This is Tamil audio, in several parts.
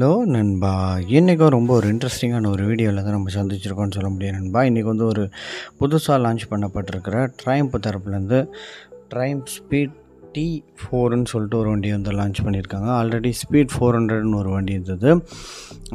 ஹலோ நண்பா! இன்னைக்கும் ரொம்ப ஒரு இன்ட்ரெஸ்டிங்கான ஒரு வீடியோல தான் நம்ம சந்திச்சிருக்கோம்னு சொல்ல முடியும் நண்பா. இன்னைக்கு வந்து ஒரு புதுசா லான்ச் பண்ணப்பட்டிருக்கிற ட்ரையம்ப் தரப்புலேருந்து ட்ரையம்ப் ஸ்பீட் T4ன்னு சொல்லிட்டு ஒரு வண்டி வந்து லான்ச் பண்ணியிருக்காங்க. ஆல்ரெடி ஸ்பீட் 400ன்னு ஒரு வண்டி இருந்தது.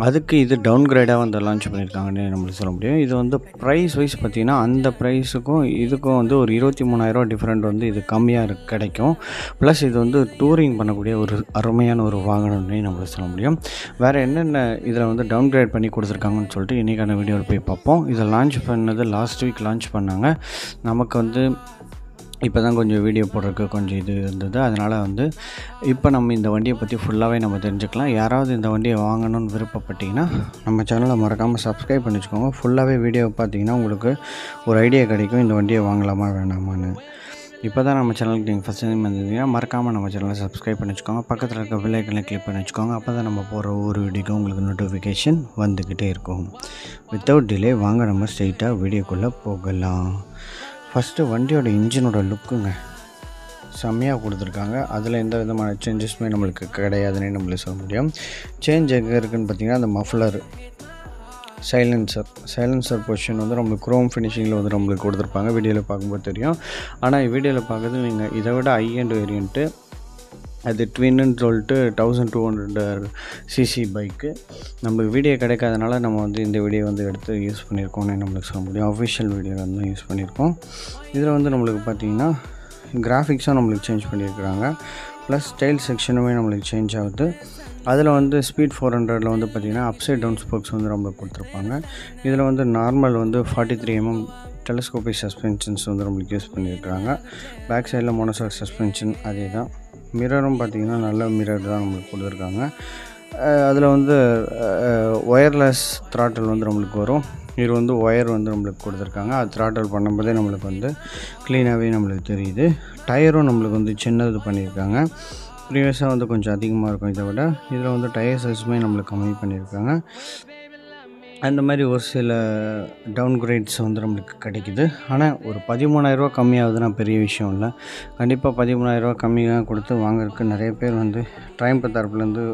அதுக்கு இது டவுன்கிரேடாக வந்து லான்ச் பண்ணியிருக்காங்கன்னு நம்மளுக்கு சொல்ல முடியும். இது வந்து ப்ரைஸ் வைஸ் பார்த்திங்கன்னா அந்த ப்ரைஸுக்கும் இதுக்கும் வந்து ஒரு 23,000 டிஃப்ரெண்ட் வந்து இது கம்மியாக கிடைக்கும். ப்ளஸ் இது வந்து டூரிங் பண்ணக்கூடிய ஒரு அருமையான ஒரு வாகனம்னே நம்மளுக்கு சொல்ல முடியும். வேறு என்னென்ன இதில் வந்து டவுன்கிரேட் பண்ணி கொடுத்துருக்காங்கன்னு சொல்லிட்டு இன்றைக்கான வீடியோவில் போய் பார்ப்போம். இதை லான்ச் பண்ணது லாஸ்ட் வீக் லான்ச் பண்ணாங்க. நமக்கு வந்து இப்போ தான் கொஞ்சம் வீடியோ போடுறதுக்கு கொஞ்சம் இது இருந்தது. அதனால் வந்து இப்போ நம்ம இந்த வண்டியை பற்றி ஃபுல்லாகவே நம்ம தெரிஞ்சுக்கலாம். யாராவது இந்த வண்டியை வாங்கணும்னு விருப்பப்பட்டிங்கன்னா நம்ம சேனலை மறக்காமல் சப்ஸ்கிரைப் பண்ணி வச்சுக்கோங்க. ஃபுல்லாகவே வீடியோவை பார்த்தீங்கன்னா உங்களுக்கு ஒரு ஐடியா கிடைக்கும் இந்த வண்டியை வாங்கலாமா வேணாமான்னு. இப்போ தான் நம்ம சேனலுக்கு நீங்கள் ஃபஸ்ட் டைம் வந்தீங்கன்னா மறக்காமல் நம்ம சேனலை சப்ஸ்கிரைப் பண்ணி வச்சுக்கோங்க. பக்கத்தில் இருக்க பெல் ஐக்கனை கிளிக் பண்ணி வச்சுக்கோங்க. அப்போ தான் நம்ம போகிற ஒவ்வொரு வீடியோக்கும் உங்களுக்கு நோட்டிஃபிகேஷன் வந்துக்கிட்டே இருக்கும். வித்தவுட் டிலே வாங்க நம்ம ஸ்ட்ரெயிட்டாக வீடியோக்குள்ளே போகலாம். ஃபஸ்ட்டு வண்டியோட இன்ஜினோட லுக்குங்க செம்மையாக கொடுத்துருக்காங்க. அதில் எந்த விதமான சேஞ்சஸுமே நம்மளுக்கு கிடையாதுன்னு நம்மளுக்கு சொல்ல முடியும். சேஞ்ச் எங்கே இருக்குதுன்னு பார்த்திங்கன்னா அந்த மஃப்ளர் சைலன்சர் பொசிஷன் வந்து நம்மளுக்கு குரோம் ஃபினிஷிங்கில் வந்து நம்மளுக்கு கொடுத்துருப்பாங்க. வீடியோவில் பார்க்கும்போது தெரியும். ஆனால் வீடியோவில் பார்க்குறது நீங்கள் இதை விட ஹை-எண்ட் வேரியண்ட்டு அது ட்வின்னு சொல்லிட்டு 1200 சிசி பைக்கு நம்மளுக்கு வீடியோ கிடைக்காதனால நம்ம வந்து இந்த வீடியோ வந்து எடுத்து யூஸ் பண்ணியிருக்கோம்னு நம்மளுக்கு சொல்ல முடியும். அஃபிஷியல் வீடியோ வந்து யூஸ் பண்ணியிருக்கோம். இதில் வந்து நம்மளுக்கு பார்த்திங்கன்னா கிராஃபிக்ஸும் நம்மளுக்கு சேஞ்ச் பண்ணியிருக்கிறாங்க. ப்ளஸ் ஸ்டைல் செக்ஷனுமே நம்மளுக்கு சேஞ்ச் ஆகுது. அதில் வந்து ஸ்பீட் 400ல் வந்து பார்த்திங்கன்னா அப்சைட் டவுன் ஸ்போக்ஸ் வந்து நம்மளுக்கு கொடுத்துருப்பாங்க. இதில் வந்து நார்மல் வந்து 43 mm டெலஸ்கோபிக் சஸ்பென்ஷன்ஸ் வந்து நம்மளுக்கு யூஸ் பண்ணியிருக்கிறாங்க. பேக் சைடில் மோனோசாக் சஸ்பென்ஷன் அதே தான். மிரரும் பார்த்திங்கன்னா நல்ல மிரர் தான் நம்மளுக்கு கொடுத்துருக்காங்க. அதில் வந்து ஒயர்லெஸ் த்ராட்டில் வந்து நம்மளுக்கு வரும். இது வந்து ஒயர் வந்து நம்மளுக்கு கொடுத்துருக்காங்க. அது த்ராட்டில் பண்ணும்போதே நம்மளுக்கு வந்து க்ளீனாகவே நம்மளுக்கு தெரியுது. டயரும் நம்மளுக்கு வந்து சின்னது பண்ணியிருக்காங்க. ப்ரீவியஸாக வந்து கொஞ்சம் அதிகமாக இருக்கும் இதை விட. இதில் வந்து டயர் சைஸுமே நம்மளுக்கு கம்மி பண்ணியிருக்காங்க. அந்த மாதிரி ஒரு சில டவுன்கிரேட்ஸ் வந்து நம்மளுக்கு கிடைக்குது. ஆனால் ஒரு 13,000 கம்மியாகுதுன்னா பெரிய விஷயம் இல்லை. கண்டிப்பாக 13,000 கம்மியாக கொடுத்து வாங்குறதுக்கு நிறைய பேர் வந்து ட்ரையம்ப் தரப்புலேருந்து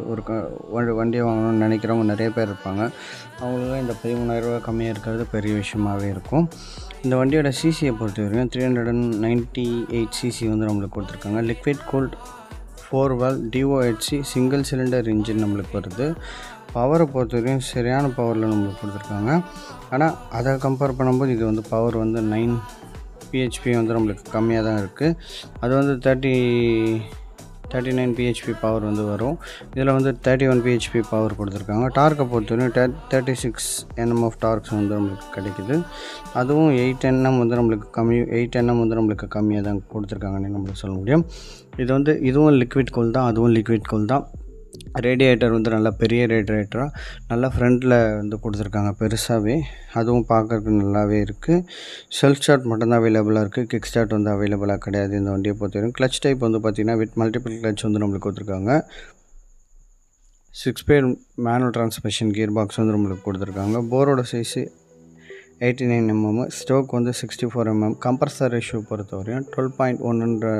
ஒரு வண்டியை வாங்கணும்னு நினைக்கிறவங்க நிறைய பேர் இருப்பாங்க. அவங்களுக்கு இந்த 13,000 கம்மியாக இருக்கிறது பெரிய விஷயமாகவே இருக்கும். இந்த வண்டியோட சிசியை பொறுத்த வரைக்கும் 398 சிசி வந்து நம்மளுக்கு கொடுத்துருக்காங்க. Liquid cooled 4 valve DOHC single cylinder engine நம்மளுக்கு வருது. பவரை பொறுத்த வரைக்கும் சரியான பவரில் நம்மளுக்கு கொடுத்துருக்காங்க. ஆனால் அதை கம்பேர் பண்ணும்போது இது வந்து பவர் வந்து 9 PHP வந்து நம்மளுக்கு கம்மியாக தான் இருக்குது. அது வந்து 39 PHP பவர் வந்து வரும். இதில் வந்து 31 PHP பவர் கொடுத்துருக்காங்க. டார்க்கை பொறுத்தவரைக்கும் 36 Nm ஆஃப் டார்க்ஸ் வந்து நம்மளுக்கு கிடைக்குது. அதுவும் 8 Nm வந்து நம்மளுக்கு 8 Nm வந்து நம்மளுக்கு கம்மியாக தான் கொடுத்துருக்காங்கன்னு நம்மளுக்கு சொல்ல முடியும். இது வந்து இதுவும் லிக்விட் கூல் தான், அதுவும் லிக்விட் கூல் தான். ரேடியேட்டர் வந்து நல்லா பெரிய ரேடியேட்டராக நல்லா ஃப்ரண்ட்டில் வந்து கொடுத்துருக்காங்க பெருசாகவே. அதுவும் பார்க்குறதுக்கு நல்லாவே இருக்குது. செல்ஃப் ஸ்டார்ட் மட்டும்தான் அவைலபிளாக இருக்குது. கிக் ஸ்டார்ட் வந்து அவைலபிளாக கிடையாது இந்த வண்டியை பொறுத்த வரைக்கும். கிளச் டைப் வந்து பார்த்திங்கன்னா வித் மல்டிபிள் கிளச் வந்து நம்மளுக்கு கொடுத்துருக்காங்க. 6 speed manual transmission gear box வந்து நம்மளுக்கு கொடுத்துருக்காங்க. போரோட சைஸு 89 mm, ஸ்டோக் வந்து 64 mm. கம்ப்ரஸர் ரேஷியோ பொறுத்தவரையும் 12.1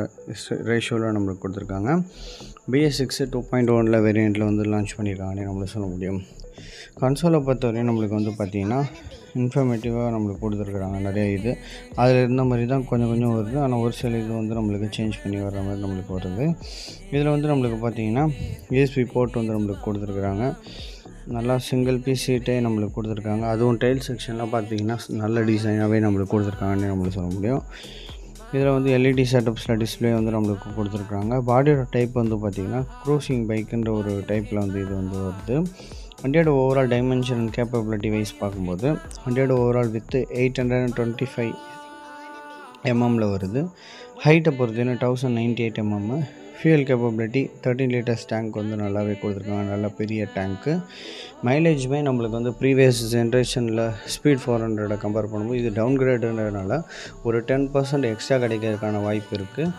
ரேஷியோவில் நம்மளுக்கு கொடுத்துருக்காங்க. BS6 2.1 வேரியண்ட்டில் வந்து லான்ச் பண்ணியிருக்காங்கன்னு நம்மளுக்கு சொல்ல முடியும். கன்சோலை பொறுத்தவரையும் நம்மளுக்கு வந்து பார்த்திங்கன்னா இன்ஃபர்மேட்டிவாக நம்மளுக்கு கொடுத்துருக்குறாங்க நிறைய இது. அதில் இருந்த மாதிரி தான் கொஞ்சம் கொஞ்சம் வருது. ஆனால் ஒரு சில இது வந்து நம்மளுக்கு சேஞ்ச் பண்ணி வர்ற மாதிரி நம்மளுக்கு வருது. இதில் வந்து நம்மளுக்கு பார்த்திங்கன்னா USB போர்ட் வந்து நம்மளுக்கு கொடுத்துருக்குறாங்க. நல்லா சிங்கிள் பீஸ் சீட்டே நம்மளுக்கு கொடுத்துருக்காங்க. அதுவும் டைல் செக்ஷன்லாம் பார்த்திங்கன்னா நல்ல டிசைனாகவே நம்மளுக்கு கொடுத்துருக்காங்கன்னு நம்மளுக்கு சொல்ல முடியும். இதில் வந்து LED செட்டப்ஸில் டிஸ்பிளே வந்து நம்மளுக்கு கொடுத்துருக்காங்க. பாடியோட டைப் வந்து பார்த்திங்கன்னா க்ரூசிங் பைக்குன்ற ஒரு டைப்பில் வந்து இது வந்து வருது. வண்டியோட overall dimension and capability wise பார்க்கும்போது வண்டியோட ஓவரால் வித்து 825 mm வருது. ஹைட்டை பொறுத்தவரைக்கும் 1098 mm. Fuel capability 13 liters tank வந்து நல்லாவே கொடுத்துருக்காங்க. நல்ல பெரிய டேங்க்கு. மைலேஜுமே நம்மளுக்கு வந்து ப்ரீவியஸ் ஜென்ரேஷனில் ஸ்பீட் 400 கம்பேர் பண்ணும்போது இது டவுன்கிரேடுன்றதுனால ஒரு 10% எக்ஸ்ட்ரா கிடைக்கிறதுக்கான வாய்ப்பு இருக்குது.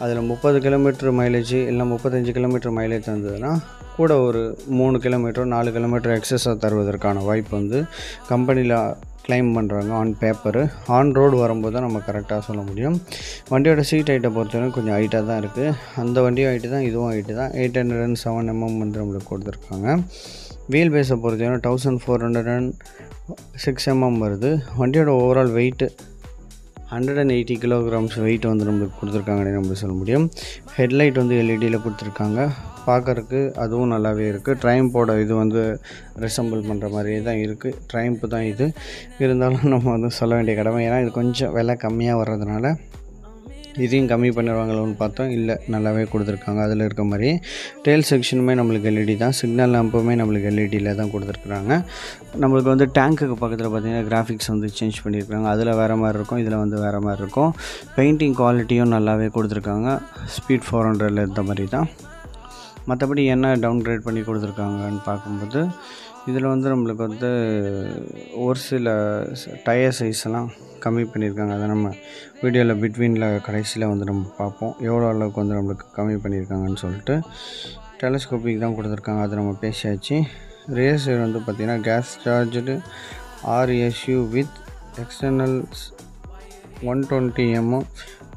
அதில் 30 km மைலேஜ் இல்லை 35 km மைலேஜ் இருந்ததுன்னா கூட ஒரு 3 km 4 km எக்ஸஸாக தருவதற்கான வாய்ப்பு வந்து கம்பெனியில் கிளைம் பண்ணுறாங்க ஆன் பேப்பரு. ஆன் ரோடு வரும்போது தான் நம்ம கரெக்டாக சொல்ல முடியும். வண்டியோட சீட் ஹைட்டை பொறுத்தவரைக்கும் கொஞ்சம் ஹைட்டாக தான் இருக்குது. அந்த வண்டியும் ஹைட்டு தான், இதுவும் ஹைட்டு தான். 807 mm வந்து நம்மளுக்கு கொடுத்துருக்காங்க. வீல் பேஸை பொறுத்தவரை 1406 mm வருது. வண்டியோட ஓவரால் வெயிட்டு 180 kilograms வெயிட் வந்து நம்மளுக்கு கொடுத்துருக்காங்கன்னு நம்ம சொல்ல முடியும். ஹெட்லைட் வந்து எல்இடியில் கொடுத்துருக்காங்க. பார்க்குறக்கு அதுவும் நல்லாவே இருக்குது. ட்ரைம்ப்போட இது வந்து ரிசம்பிள் பண்ணுற மாதிரியே தான் இருக்குது. ட்ரைம்ப்பு தான் இது. இருந்தாலும் நம்ம வந்து சொல்ல வேண்டிய கடமை. ஏன்னா இது கொஞ்சம் விலை கம்மியாக வர்றதுனால இதையும் கம்மி பண்ணிடுவாங்களோன்னு பார்த்தோம். இல்லை, நல்லாவே கொடுத்துருக்காங்க. அதில் இருக்க மாதிரி டெயில் செக்ஷனுமே நம்மளுக்கு எல்இடி தான். சிக்னல் லேம்புமே நம்மளுக்கு எல்இடியில் தான் கொடுத்துருக்குறாங்க. நம்மளுக்கு வந்து டேங்க்குக்கு பக்கத்தில் பார்த்திங்கன்னா கிராஃபிக்ஸ் வந்து சேஞ்ச் பண்ணியிருக்காங்க. அதில் வேறு மாதிரி இருக்கும், இதில் வந்து வேறு மாதிரி இருக்கும். பெயிண்டிங் குவாலிட்டியும் நல்லாவே கொடுத்துருக்காங்க. ஸ்பீட் 400 இருந்த மாதிரி தான். மற்றபடி என்ன டவுன்கிரேட் பண்ணி கொடுத்துருக்காங்கன்னு பார்க்கும்போது இதில் வந்து நம்மளுக்கு வந்து ஒரு சில டயர் சைஸ்லாம் கம்மி பண்ணியிருக்காங்க. அதை நம்ம வீடியோவில் பிட்வீனில் கடைசியில் வந்து நம்ம பார்ப்போம் எவ்வளோ அளவுக்கு வந்து நம்மளுக்கு கம்மி பண்ணியிருக்காங்கன்னு சொல்லிட்டு. டெலஸ்கோபிக் தான் கொடுத்துருக்காங்க, அதை நம்ம பேசியாச்சு. ரேஸ் வந்து பார்த்திங்கன்னா gas charged RSU with external 120 mm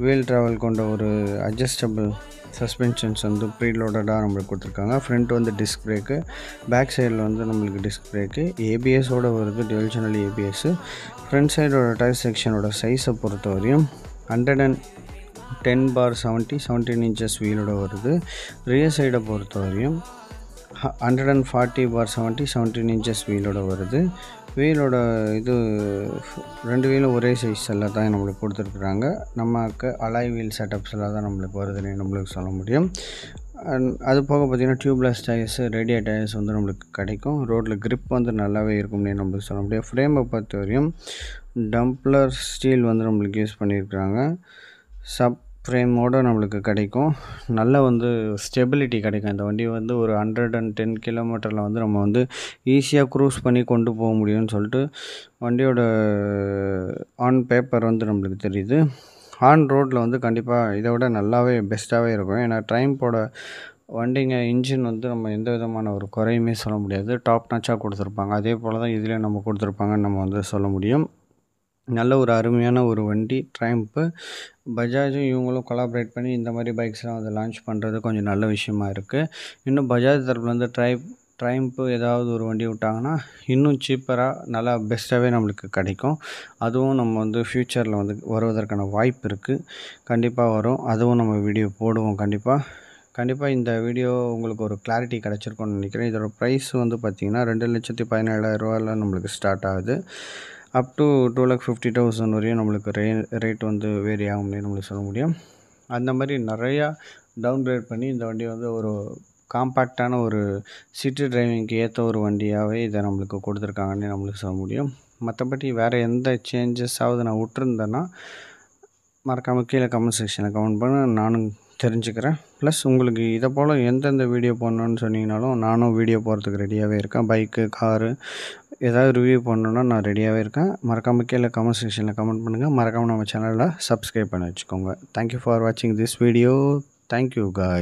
wheel travel கொண்ட ஒரு அட்ஜஸ்டபிள் சஸ்பென்ஷன்ஸ் வந்து ப்ரீலோடடாக நம்மளுக்கு கொடுத்துருக்காங்க. ஃப்ரண்ட் வந்து டிஸ்க் பிரேக்கு, பேக் சைடில் வந்து நம்மளுக்கு டிஸ்க் பிரேக்கு, ஏபிஎஸோடு வருது, டுவெல் சேனல் ஏபிஎஸ். ஃப்ரண்ட் சைடோட டயர் செக்ஷனோட சைஸை பொறுத்த வரையும் 110/70 17 inches வீலோட வருது. ரியர் சைடை பொறுத்த வரையும் 140/70 17 inches வீலோட வருது. வீலோட இது 2 வீலும் ஒரே சைஸில் தான் நம்மளுக்கு கொடுத்துருக்குறாங்க. நமக்கு அலாய் வீல் செட்டப்ஸில் தான் நம்மளுக்கு வருதுன்னு நம்மளுக்கு சொல்ல முடியும். அது போக பார்த்திங்கன்னா டியூப்லெஸ் டயர்ஸு, ரேடியல் டயர்ஸ் வந்து நம்மளுக்கு கிடைக்கும். ரோட்டில் grip வந்து நல்லாவே இருக்கும்னு நம்மளுக்கு சொல்ல முடியும். ஃப்ரேமை பொறுத்த வரையும் டம்ப்ளர் ஸ்டீல் வந்து நம்மளுக்கு யூஸ் பண்ணியிருக்கிறாங்க. சப் ஃப்ரேமோடு நம்மளுக்கு கிடைக்கும். நல்ல வந்து ஸ்டெபிலிட்டி கிடைக்கும். இந்த வண்டி வந்து ஒரு 110 கிலோமீட்டரில் வந்து நம்ம வந்து ஈஸியாக க்ரூஸ் பண்ணி கொண்டு போக முடியும்னு சொல்லிட்டு வண்டியோட ஆன் பேப்பர் வந்து நம்மளுக்கு தெரியுது. ஆன் ரோட்டில் வந்து கண்டிப்பாக இதை விட நல்லாவே பெஸ்ட்டாகவே இருக்கும். ஏன்னா ட்ரைம்போட வண்டிங்க இன்ஜின் வந்து நம்ம எந்த விதமான ஒரு குறையுமே சொல்ல முடியாது. டாப் நாச்சாக கொடுத்துருப்பாங்க. அதே போல் தான் இதுலேயும் நம்ம கொடுத்துருப்பாங்கன்னு நம்ம வந்து சொல்ல முடியும். நல்ல ஒரு அருமையான ஒரு வண்டி ட்ரைம்ப்பு. பஜாஜும் இவங்களும் கொலாபரேட் பண்ணி இந்த மாதிரி பைக்ஸ்லாம் வந்து லான்ச் பண்ணுறது கொஞ்சம் நல்ல விஷயமா இருக்குது. இன்னும் பஜாஜ் தரப்புலேருந்து ட்ரைம்ப்பு ஏதாவது ஒரு வண்டி விட்டாங்கன்னா இன்னும் சீப்பராக நல்லா பெஸ்ட்டாகவே நம்மளுக்கு கிடைக்கும். அதுவும் நம்ம வந்து ஃப்யூச்சரில் வந்து வருவதற்கான வாய்ப்பு இருக்குது. கண்டிப்பாக வரும். அதுவும் நம்ம வீடியோ போடுவோம் கண்டிப்பாக இந்த வீடியோ உங்களுக்கு ஒரு கிளாரிட்டி கிடச்சிருக்கும்னு நினைக்கிறேன். இதோட ப்ரைஸ் வந்து பார்த்திங்கன்னா 2,17,000 நம்மளுக்கு ஸ்டார்ட் ஆகுது. அப் டு 2,50,000 வரையும் நம்மளுக்கு ரேட் வந்து வேரி ஆகும்னு நம்மளுக்கு சொல்ல முடியும். அந்த மாதிரி நிறையா டவுன்கிரேட் பண்ணி இந்த வண்டி வந்து ஒரு காம்பேக்டான ஒரு சிட்டி டிரைவிங்க்கு ஏற்ற ஒரு வண்டியாகவே இதை நம்மளுக்கு கொடுத்துருக்காங்கன்னு நம்மளுக்கு சொல்ல முடியும். மற்றபடி வேறு எந்த சேஞ்சஸாவது நான் விட்டுருந்தேன்னா மறக்காமல் கீழே கமெண்ட் செக்ஷனில் கமெண்ட் பண்ண நானும் தெரிஞ்சுக்கிறேன். ப்ளஸ் உங்களுக்கு இதை போல் எந்தெந்த வீடியோ பண்ணணுன்னு சொன்னீங்கனாலும் நானும் வீடியோ போகிறதுக்கு ரெடியாகவே இருக்கேன். பைக்கு, காரு ஏதாவது ரிவ்யூ பண்ணணுன்னா நான் ரெடியாகவே இருக்கேன். மறக்காமல் கீழே கமெண்ட் செக்ஷனில் கமெண்ட் பண்ணுங்கள். மறக்காமல் நம்ம சேனலில் சப்ஸ்கிரைப் பண்ணி வச்சுக்கோங்க. தேங்க்யூ ஃபார் வாட்சிங் திஸ் வீடியோ. தேங்க்யூ காய்.